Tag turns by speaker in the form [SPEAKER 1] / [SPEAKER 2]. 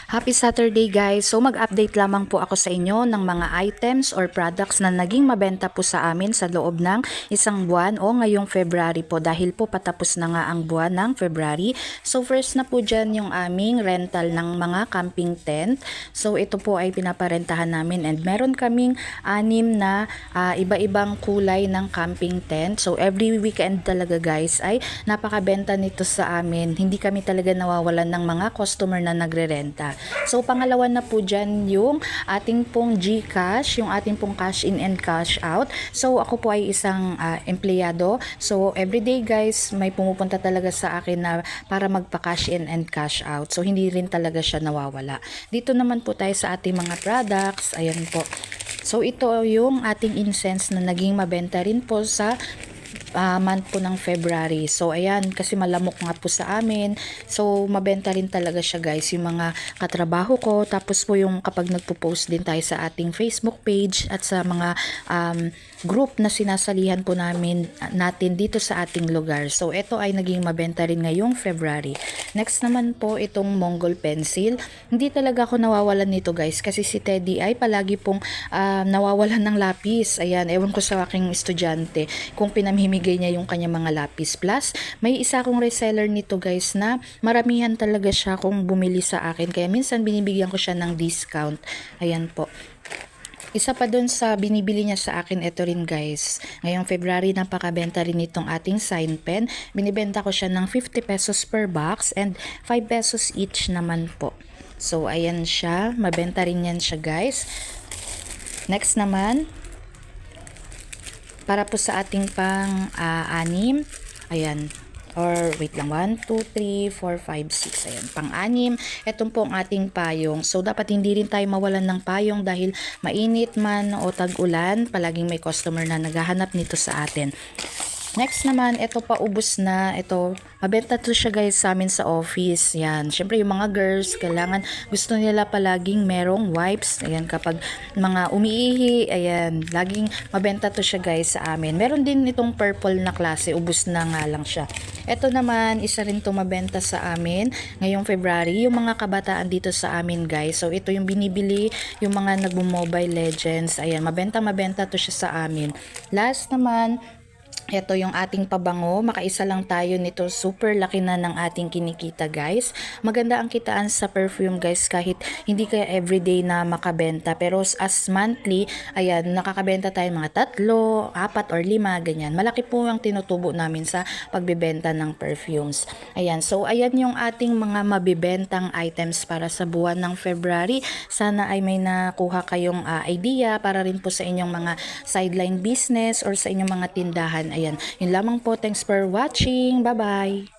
[SPEAKER 1] Happy Saturday guys! So mag-update lamang po ako sa inyo ng mga items or products na naging mabenta po sa amin sa loob ng isang buwan o ngayong February po dahil po patapos na nga ang buwan ng February. So first na po dyan yung aming rental ng mga camping tent. So ito po ay pinaparentahan namin and meron kaming 6 na iba-ibang kulay ng camping tent. So every weekend talaga guys ay napakabenta nito sa amin. Hindi kami talaga nawawalan ng mga customer na nagre-renta. So pangalawa na po dyan yung ating pong GCash, yung ating pong cash in and cash out. So ako po ay isang empleyado. So everyday guys may pumupunta talaga sa akin na para magpa-cash in and cash out. So hindi rin talaga siya nawawala. Dito naman po tayo sa ating mga products. Ayan po. So ito yung ating incense na naging mabenta rin po sa month po ng February. So ayan, kasi malamok nga po sa amin. So mabenta rin talaga siya guys, yung mga katrabaho ko. Tapos po yung kapag nagpo-post din tayo sa ating Facebook page at sa mga group na sinasalihan po natin dito sa ating lugar. So ito ay naging mabenta rin ngayong February. Next naman po itong Mongol pencil. Hindi talaga ako nawawalan nito guys kasi si Teddy ay palagi pong nawawalan ng lapis. Ayan, ewan ko sa aking estudyante kung pinamimigay niya yung kanya mga lapis. Plus, may isa akong reseller nito guys na maramihan talaga siya kung bumili sa akin. Kaya minsan binibigyan ko siya ng discount. Ayan po. Isa pa dun sa binibili niya sa akin, ito rin guys. Ngayong February, napakabenta rin itong ating sign pen. Binibenta ko siya ng 50 pesos per box and 5 pesos each naman po. So, ayan siya. Mabenta rin yan siya guys. Next naman, para po sa ating pang anim, ayan, or wait lang, 1, 2, 3, 4, 5, 6, ayan, pang-anim, etong po ang ating payong. So dapat hindi rin tayo mawalan ng payong dahil mainit man o tag-ulan, palaging may customer na naghahanap nito sa atin. Next naman, ito pa ubos na. Ito, mabenta to siya guys sa amin sa office. Yan. Syempre yung mga girls, kailangan gusto nila palaging merong wipes. Ayan, kapag mga umiihi, ayan, laging mabenta to siya guys sa amin. Meron din itong purple na klase, ubos na nga lang siya. Ito naman, isa rin to mabenta sa amin ngayong February. Yung mga kabataan dito sa amin guys. So ito yung binibili, yung mga nagmo-Mobile Legends. Ayan, mabenta to siya sa amin. Last naman, ito yung ating pabango, makaisa lang tayo nito, super laki na ng ating kinikita guys. Maganda ang kitaan sa perfume guys kahit hindi kaya everyday na makabenta. Pero as monthly, ayan, nakakabenta tayo mga 3, 4 or 5, ganyan. Malaki po ang tinutubo namin sa pagbebenta ng perfumes. Ayan, so ayan yung ating mga mabibentang items para sa buwan ng February. Sana ay may nakuha kayong idea para rin po sa inyong mga sideline business or sa inyong mga tindahan. Ayan, yun lamang po. Thanks for watching. Bye-bye!